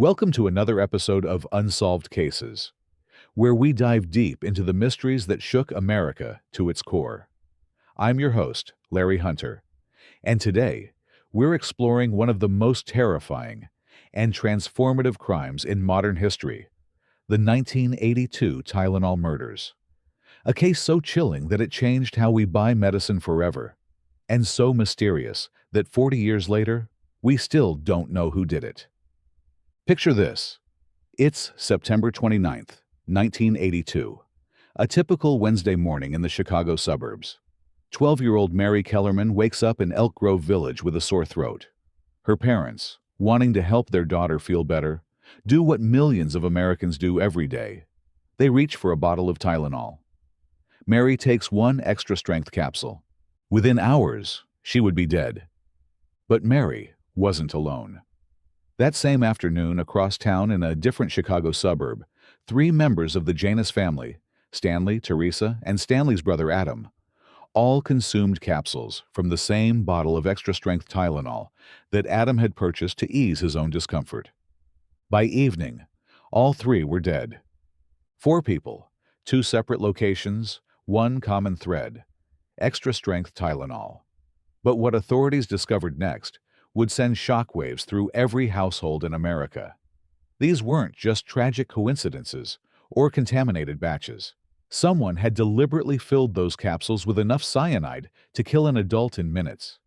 Welcome to another episode of Unsolved Cases, where we dive deep into the mysteries that shook America to its core. I'm your host, Larry Hunter, and today we're exploring one of the most terrifying and transformative crimes in modern history, the 1982 Tylenol Murders. A case so chilling that it changed how we buy medicine forever, and so mysterious that 40 years later, we still don't know who did it. Picture this. It's September 29th, 1982. A typical Wednesday morning in the Chicago suburbs. 12-year-old Mary Kellerman wakes up in Elk Grove Village with a sore throat. Her parents, wanting to help their daughter feel better, do what millions of Americans do every day. They reach for a bottle of Tylenol. Mary takes one extra-strength capsule. Within hours, she would be dead. But Mary wasn't alone. That same afternoon, across town in a different Chicago suburb, 3 members of the Janus family, Stanley, Teresa, and Stanley's brother Adam, all consumed capsules from the same bottle of extra-strength Tylenol that Adam had purchased to ease his own discomfort. By evening, all 3 were dead. 4 people, 2 separate locations, one common thread: extra-strength Tylenol. But what authorities discovered next would send shockwaves through every household in America. These weren't just tragic coincidences or contaminated batches. Someone had deliberately filled those capsules with enough cyanide to kill an adult in minutes.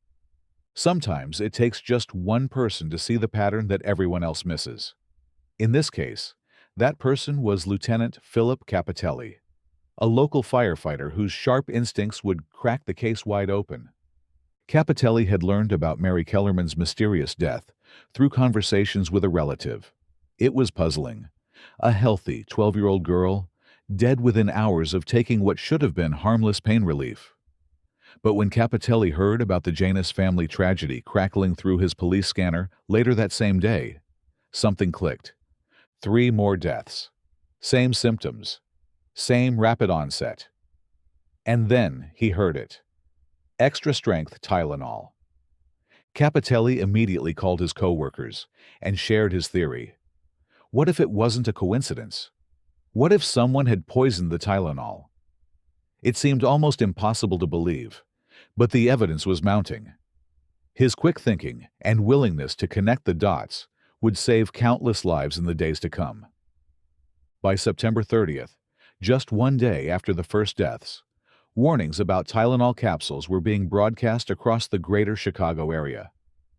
Sometimes it takes just one person to see the pattern that everyone else misses. In this case, that person was Lieutenant Philip Capitelli, a local firefighter whose sharp instincts would crack the case wide open. Capitelli had learned about Mary Kellerman's mysterious death through conversations with a relative. It was puzzling. A healthy 12-year-old girl, dead within hours of taking what should have been harmless pain relief. But when Capitelli heard about the Janus family tragedy crackling through his police scanner later that same day, something clicked. 3 more deaths. Same symptoms. Same rapid onset. And then he heard it. Extra-strength Tylenol. Capitelli immediately called his co-workers and shared his theory. What if it wasn't a coincidence? What if someone had poisoned the Tylenol? It seemed almost impossible to believe, but the evidence was mounting. His quick thinking and willingness to connect the dots would save countless lives in the days to come. By September 30th, just one day after the first deaths, warnings about Tylenol capsules were being broadcast across the greater Chicago area.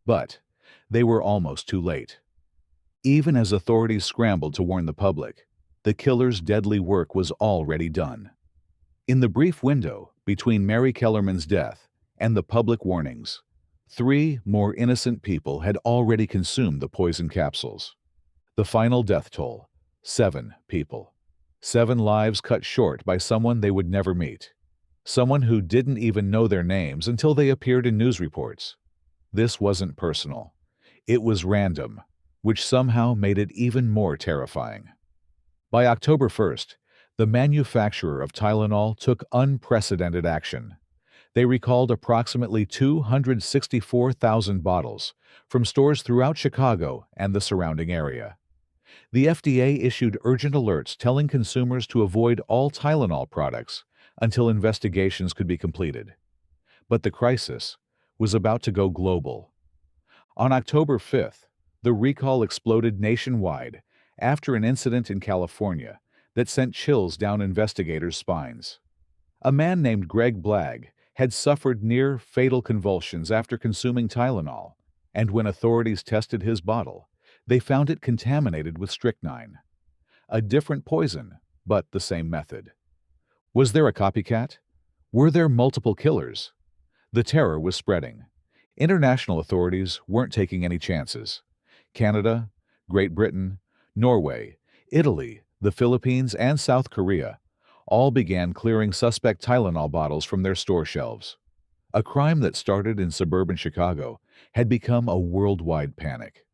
But they were almost too late. Even as authorities scrambled to warn the public, the killer's deadly work was already done. In the brief window between Mary Kellerman's death and the public warnings, 3 more innocent people had already consumed the poison capsules. The final death toll: 7 people. 7 lives cut short by someone they would never meet. Someone who didn't even know their names until they appeared in news reports. This wasn't personal. It was random, which somehow made it even more terrifying. By October 1st, the manufacturer of Tylenol took unprecedented action. They recalled approximately 264,000 bottles from stores throughout Chicago and the surrounding area. The FDA issued urgent alerts telling consumers to avoid all Tylenol products until investigations could be completed. But the crisis was about to go global. On October 5th, the recall exploded nationwide after an incident in California that sent chills down investigators' spines. A man named Greg Blagg had suffered near-fatal convulsions after consuming Tylenol, and when authorities tested his bottle, they found it contaminated with strychnine. A different poison, but the same method. Was there a copycat? Were there multiple killers? The terror was spreading. International authorities weren't taking any chances. Canada, Great Britain, Norway, Italy, the Philippines, and South Korea all began clearing suspect Tylenol bottles from their store shelves. A crime that started in suburban Chicago had become a worldwide panic.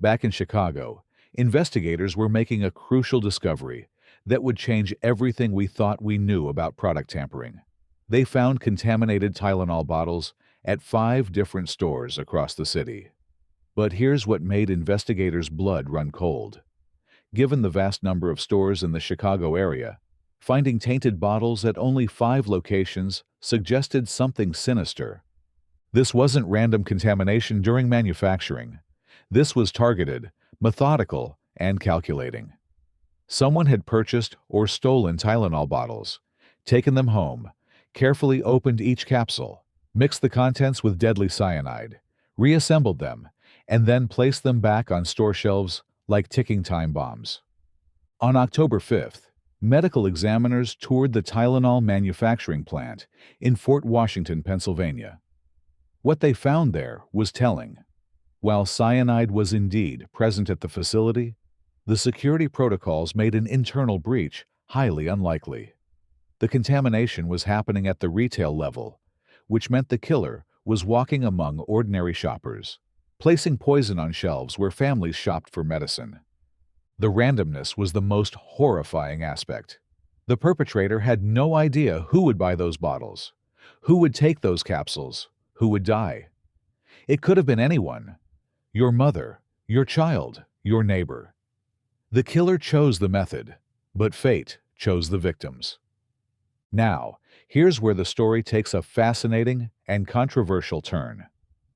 Back in Chicago, investigators were making a crucial discovery that would change everything we thought we knew about product tampering. They found contaminated Tylenol bottles at 5 different stores across the city. But here's what made investigators' blood run cold. Given the vast number of stores in the Chicago area, finding tainted bottles at only 5 locations suggested something sinister. This wasn't random contamination during manufacturing. This was targeted, methodical, and calculating. Someone had purchased or stolen Tylenol bottles, taken them home, carefully opened each capsule, mixed the contents with deadly cyanide, reassembled them, and then placed them back on store shelves like ticking time bombs. On October 5th, medical examiners toured the Tylenol manufacturing plant in Fort Washington, Pennsylvania. What they found there was telling. While cyanide was indeed present at the facility, the security protocols made an internal breach highly unlikely. The contamination was happening at the retail level, which meant the killer was walking among ordinary shoppers, placing poison on shelves where families shopped for medicine. The randomness was the most horrifying aspect. The perpetrator had no idea who would buy those bottles, who would take those capsules, who would die. It could have been anyone: your mother, your child, your neighbor. The killer chose the method, but fate chose the victims. Now, here's where the story takes a fascinating and controversial turn.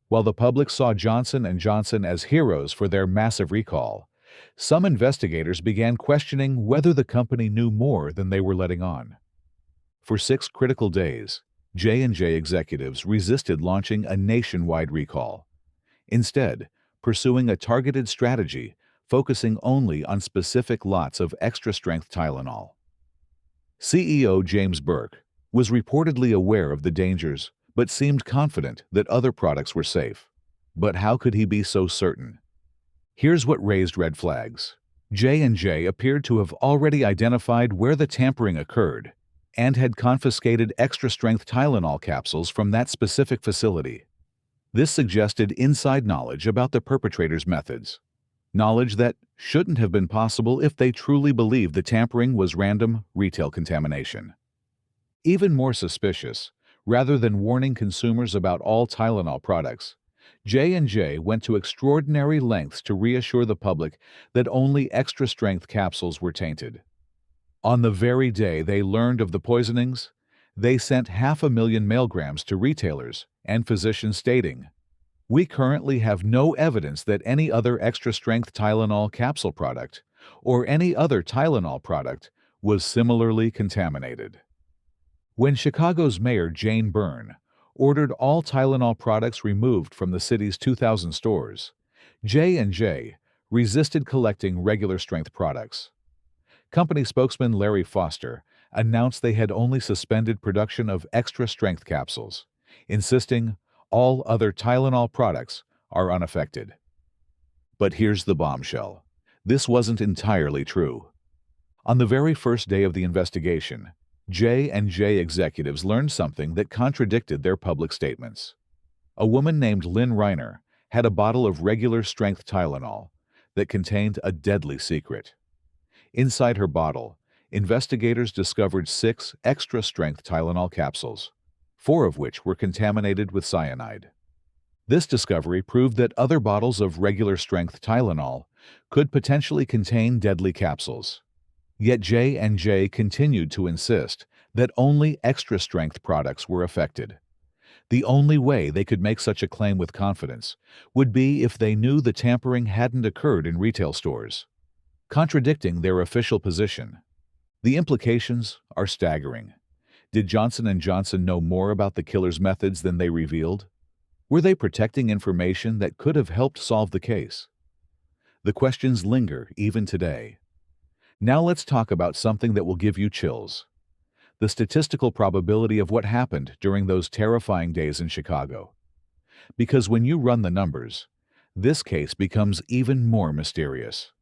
While the public saw Johnson & Johnson as heroes for their massive recall, some investigators began questioning whether the company knew more than they were letting on. For 6 critical days, J&J executives resisted launching a nationwide recall, instead pursuing a targeted strategy focusing only on specific lots of extra-strength Tylenol. CEO James Burke was reportedly aware of the dangers but seemed confident that other products were safe. But how could he be so certain? Here's what raised red flags. J&J appeared to have already identified where the tampering occurred and had confiscated extra-strength Tylenol capsules from that specific facility. This suggested inside knowledge about the perpetrator's methods, knowledge that shouldn't have been possible if they truly believed the tampering was random retail contamination. Even more suspicious, rather than warning consumers about all Tylenol products, J&J went to extraordinary lengths to reassure the public that only extra-strength capsules were tainted. On the very day they learned of the poisonings, they sent 500,000 mailgrams to retailers and physicians stating, "We currently have no evidence that any other extra-strength Tylenol capsule product or any other Tylenol product was similarly contaminated." When Chicago's Mayor Jane Byrne ordered all Tylenol products removed from the city's 2,000 stores, J&J resisted collecting regular-strength products. Company spokesman Larry Foster announced they had only suspended production of extra-strength capsules, insisting all other Tylenol products are unaffected. But here's the bombshell. This wasn't entirely true. On the very first day of the investigation, J&J executives learned something that contradicted their public statements. A woman named Lynn Reiner had a bottle of regular-strength Tylenol that contained a deadly secret. Inside her bottle, investigators discovered 6 extra-strength Tylenol capsules, 4 of which were contaminated with cyanide. This discovery proved that other bottles of regular-strength Tylenol could potentially contain deadly capsules. Yet J&J continued to insist that only extra-strength products were affected. The only way they could make such a claim with confidence would be if they knew the tampering hadn't occurred in retail stores, contradicting their official position. The implications are staggering. Did Johnson & Johnson know more about the killer's methods than they revealed? Were they protecting information that could have helped solve the case? The questions linger even today. Now let's talk about something that will give you chills: the statistical probability of what happened during those terrifying days in Chicago. Because when you run the numbers, this case becomes even more mysterious.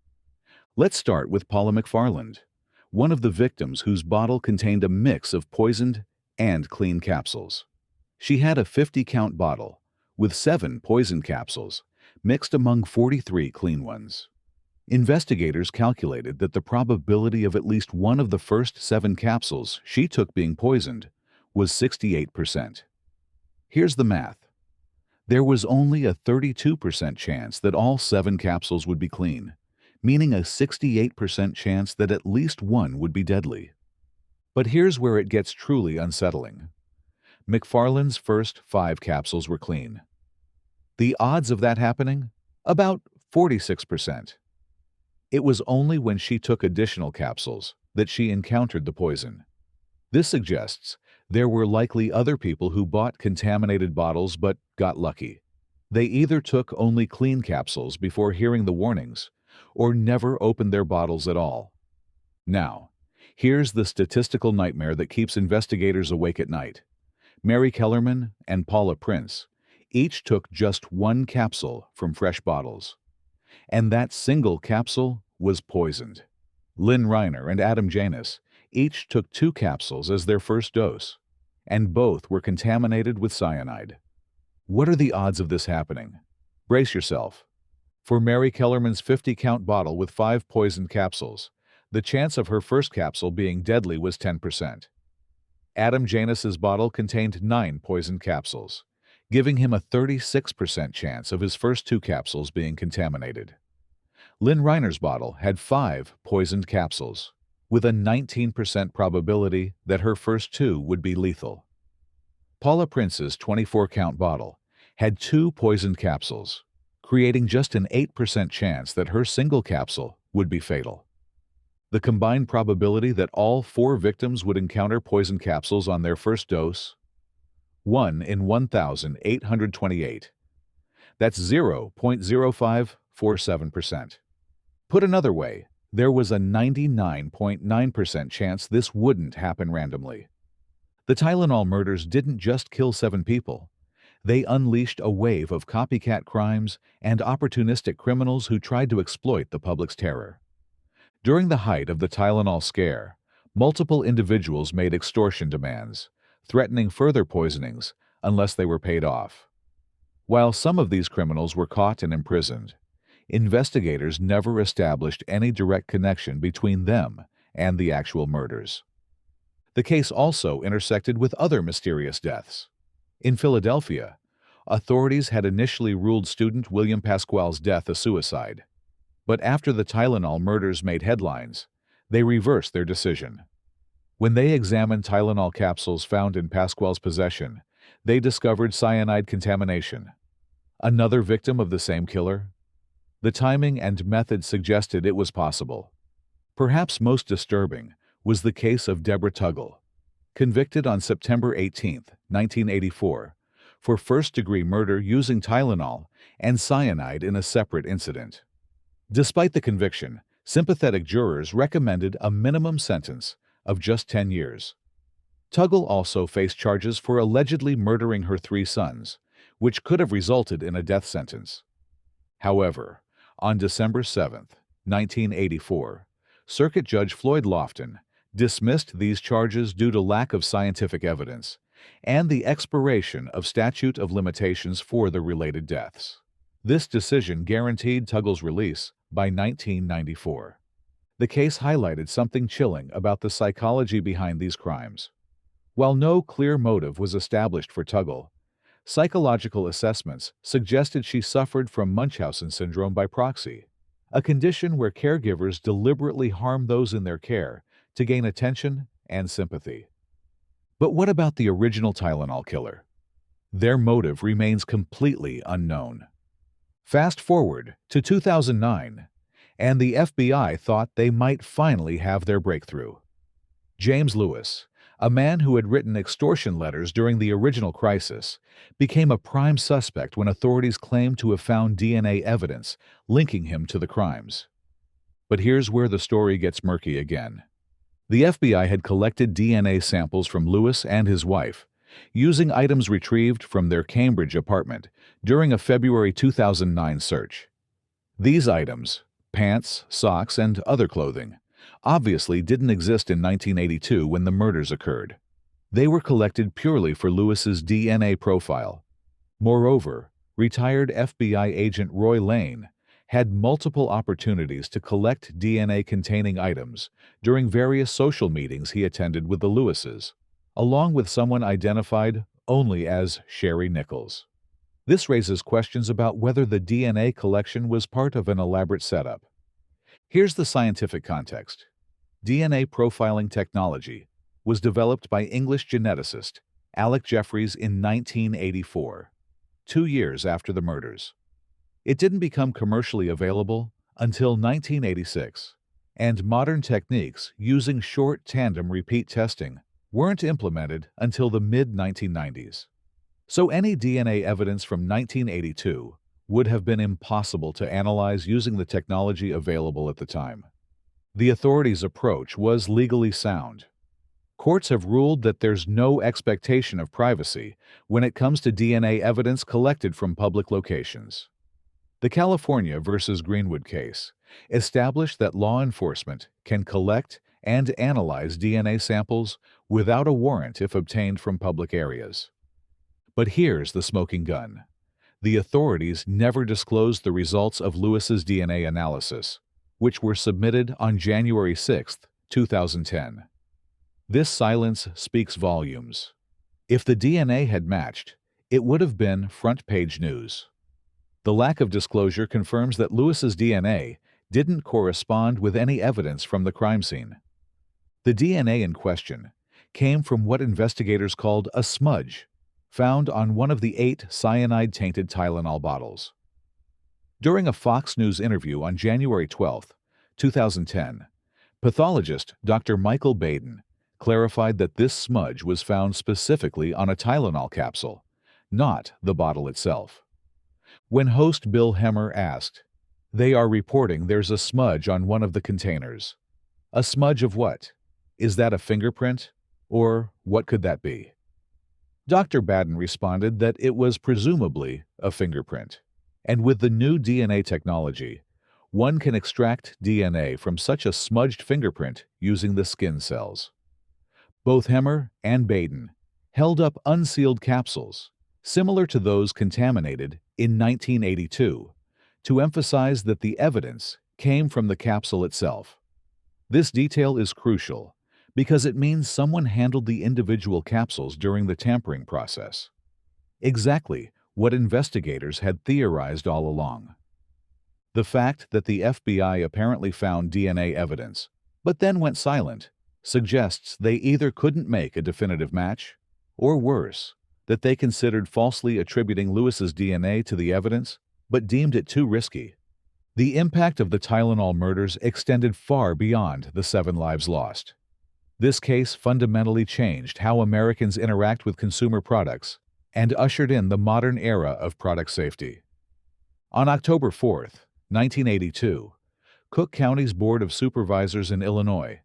Let's start with Paula McFarland, one of the victims whose bottle contained a mix of poisoned and clean capsules. She had a 50-count bottle with 7 poisoned capsules mixed among 43 clean ones. Investigators calculated that the probability of at least one of the first 7 capsules she took being poisoned was 68%. Here's the math. There was only a 32% chance that all 7 capsules would be clean, meaning a 68% chance that at least one would be deadly. But here's where it gets truly unsettling. McFarland's first 5 capsules were clean. The odds of that happening? About 46%. It was only when she took additional capsules that she encountered the poison. This suggests there were likely other people who bought contaminated bottles but got lucky. They either took only clean capsules before hearing the warnings or never opened their bottles at all. Now, here's the statistical nightmare that keeps investigators awake at night. Mary Kellerman and Paula Prince each took just 1 capsule from fresh bottles. And that single capsule was poisoned. Lynn Reiner and Adam Janus each took 2 capsules as their first dose, and both were contaminated with cyanide. What are the odds of this happening? Brace yourself. For Mary Kellerman's 50-count bottle with 5 poisoned capsules, the chance of her first capsule being deadly was 10%. Adam Janus's bottle contained 9 poisoned capsules, giving him a 36% chance of his first 2 capsules being contaminated. Lynn Reiner's bottle had 5 poisoned capsules, with a 19% probability that her first 2 would be lethal. Paula Prince's 24-count bottle had 2 poisoned capsules, creating just an 8% chance that her single capsule would be fatal. The combined probability that all 4 victims would encounter poisoned capsules on their first dose? 1 in 1,828. That's 0.0547%. Put another way, there was a 99.9% chance this wouldn't happen randomly. The Tylenol murders didn't just kill 7 people. They unleashed a wave of copycat crimes and opportunistic criminals who tried to exploit the public's terror. During the height of the Tylenol scare, multiple individuals made extortion demands, threatening further poisonings unless they were paid off. While some of these criminals were caught and imprisoned, investigators never established any direct connection between them and the actual murders. The case also intersected with other mysterious deaths. In Philadelphia, authorities had initially ruled student William Pasquale's death a suicide. But after the Tylenol murders made headlines, they reversed their decision. When they examined Tylenol capsules found in Pasquale's possession, they discovered cyanide contamination. Another victim of the same killer? The timing and method suggested it was possible. Perhaps most disturbing was the case of Deborah Tuggle, convicted on September 18, 1984, for first-degree murder using Tylenol and cyanide in a separate incident. Despite the conviction, sympathetic jurors recommended a minimum sentence of just 10 years. Tuggle also faced charges for allegedly murdering her 3 sons, which could have resulted in a death sentence. However, on December 7, 1984, Circuit Judge Floyd Lofton dismissed these charges due to lack of scientific evidence and the expiration of statute of limitations for the related deaths. This decision guaranteed Tuggle's release by 1994. The case highlighted something chilling about the psychology behind these crimes. While no clear motive was established for Tuggle, psychological assessments suggested she suffered from Munchausen syndrome by proxy, a condition where caregivers deliberately harm those in their care to gain attention and sympathy. But what about the original Tylenol killer? Their motive remains completely unknown. Fast forward to 2009, and the FBI thought they might finally have their breakthrough. James Lewis, a man who had written extortion letters during the original crisis, became a prime suspect when authorities claimed to have found DNA evidence linking him to the crimes. But here's where the story gets murky again. The FBI had collected DNA samples from Lewis and his wife, using items retrieved from their Cambridge apartment during a February 2009 search. These items, pants, socks, and other clothing, obviously didn't exist in 1982 when the murders occurred. They were collected purely for Lewis's DNA profile. Moreover, retired FBI agent Roy Lane had multiple opportunities to collect DNA-containing items during various social meetings he attended with the Lewises, along with someone identified only as Sherry Nichols. This raises questions about whether the DNA collection was part of an elaborate setup. Here's the scientific context. DNA profiling technology was developed by English geneticist Alec Jeffreys in 1984, 2 years after the murders. It didn't become commercially available until 1986, and modern techniques using short tandem repeat testing weren't implemented until the mid-1990s. So any DNA evidence from 1982 would have been impossible to analyze using the technology available at the time. The authorities' approach was legally sound. Courts have ruled that there's no expectation of privacy when it comes to DNA evidence collected from public locations. The California versus Greenwood case established that law enforcement can collect and analyze DNA samples without a warrant if obtained from public areas. But here's the smoking gun. The authorities never disclosed the results of Lewis's DNA analysis, which were submitted on January 6, 2010. This silence speaks volumes. If the DNA had matched, it would have been front-page news. The lack of disclosure confirms that Lewis's DNA didn't correspond with any evidence from the crime scene. The DNA in question came from what investigators called a smudge, found on one of the 8 cyanide-tainted Tylenol bottles. During a Fox News interview on January 12, 2010, pathologist Dr. Michael Baden clarified that this smudge was found specifically on a Tylenol capsule, not the bottle itself. When host Bill Hemmer asked, "They are reporting there's a smudge on one of the containers. A smudge of what? Is that a fingerprint? Or what could that be?" Dr. Baden responded that it was presumably a fingerprint. And with the new DNA technology, one can extract DNA from such a smudged fingerprint using the skin cells. Both Hemmer and Baden held up unsealed capsules, similar to those contaminated in 1982, to emphasize that the evidence came from the capsule itself. This detail is crucial because it means someone handled the individual capsules during the tampering process. Exactly what investigators had theorized all along. The fact that the FBI apparently found DNA evidence, but then went silent, suggests they either couldn't make a definitive match, or worse, that they considered falsely attributing Lewis's DNA to the evidence, but deemed it too risky. The impact of the Tylenol murders extended far beyond the 7 lives lost. This case fundamentally changed how Americans interact with consumer products and ushered in the modern era of product safety. On October 4, 1982, Cook County's Board of Supervisors in Illinois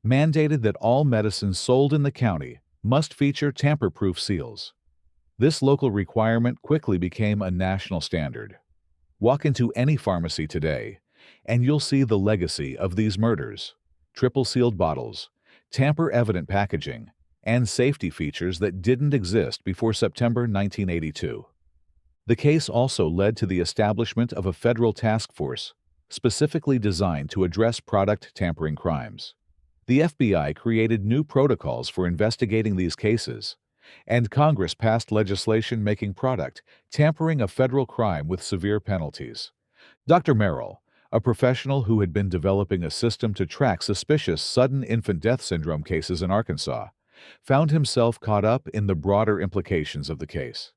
mandated that all medicines sold in the county must feature tamper-proof seals. This local requirement quickly became a national standard. Walk into any pharmacy today, and you'll see the legacy of these murders: triple-sealed bottles, tamper-evident packaging, and safety features that didn't exist before September 1982. The case also led to the establishment of a federal task force specifically designed to address product tampering crimes. The FBI created new protocols for investigating these cases, and Congress passed legislation making product tampering a federal crime with severe penalties. Dr. Merrill, a professional who had been developing a system to track suspicious sudden infant death syndrome cases in Arkansas, found himself caught up in the broader implications of the case.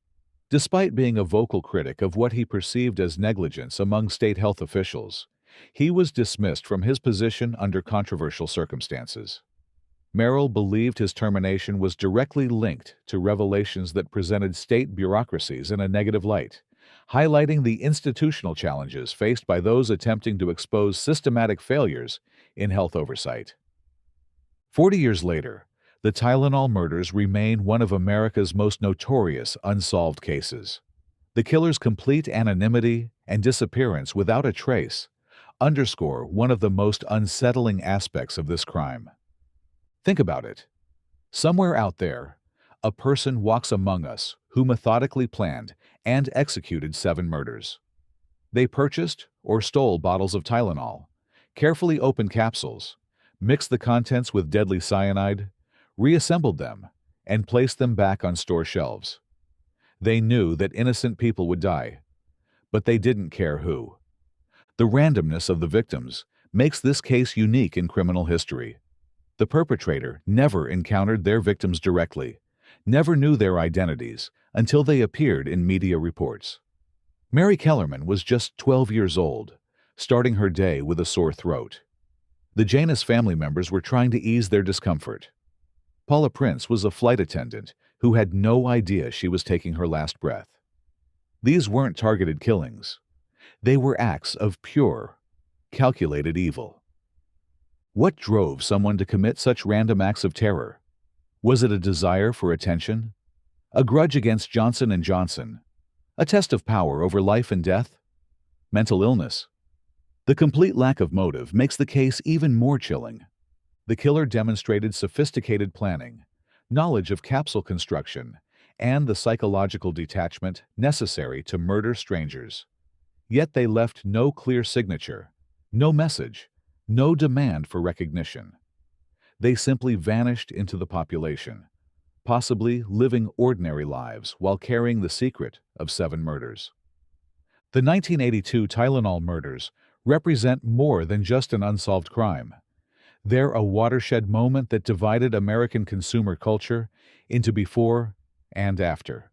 Despite being a vocal critic of what he perceived as negligence among state health officials, he was dismissed from his position under controversial circumstances. Merrill believed his termination was directly linked to revelations that presented state bureaucracies in a negative light, highlighting the institutional challenges faced by those attempting to expose systematic failures in health oversight. 40 years later, the Tylenol murders remain one of America's most notorious unsolved cases. The killer's complete anonymity and disappearance without a trace underscore one of the most unsettling aspects of this crime. Think about it. Somewhere out there, a person walks among us who methodically planned and executed 7 murders. They purchased or stole bottles of Tylenol, carefully opened capsules, mixed the contents with deadly cyanide, reassembled them, and placed them back on store shelves. They knew that innocent people would die, but they didn't care who. The randomness of the victims makes this case unique in criminal history. The perpetrator never encountered their victims directly, never knew their identities until they appeared in media reports. Mary Kellerman was just 12 years old, starting her day with a sore throat. The Janus family members were trying to ease their discomfort. Paula Prince was a flight attendant who had no idea she was taking her last breath. These weren't targeted killings. They were acts of pure, calculated evil. What drove someone to commit such random acts of terror? Was it a desire for attention? A grudge against Johnson & Johnson? A test of power over life and death? Mental illness? The complete lack of motive makes the case even more chilling. The killer demonstrated sophisticated planning, knowledge of capsule construction, and the psychological detachment necessary to murder strangers. Yet they left no clear signature, no message, no demand for recognition. They simply vanished into the population, possibly living ordinary lives while carrying the secret of 7 murders. The 1982 Tylenol murders represent more than just an unsolved crime. They're a watershed moment that divided American consumer culture into before and after.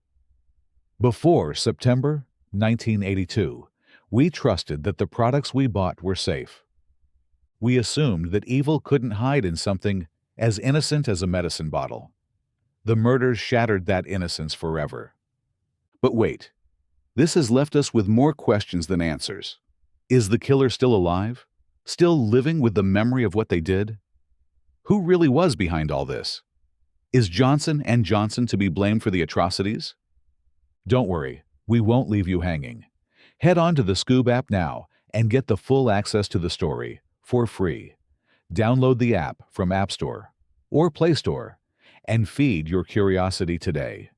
Before September 1982, we trusted that the products we bought were safe. We assumed that evil couldn't hide in something as innocent as a medicine bottle. The murders shattered that innocence forever. But wait, this has left us with more questions than answers. Is the killer still alive? Still living with the memory of what they did? Who really was behind all this? Is Johnson & Johnson to be blamed for the atrocities? Don't worry, we won't leave you hanging. Head on to the Skoob app now and get the full access to the story for free. Download the app from App Store or Play Store and feed your curiosity today.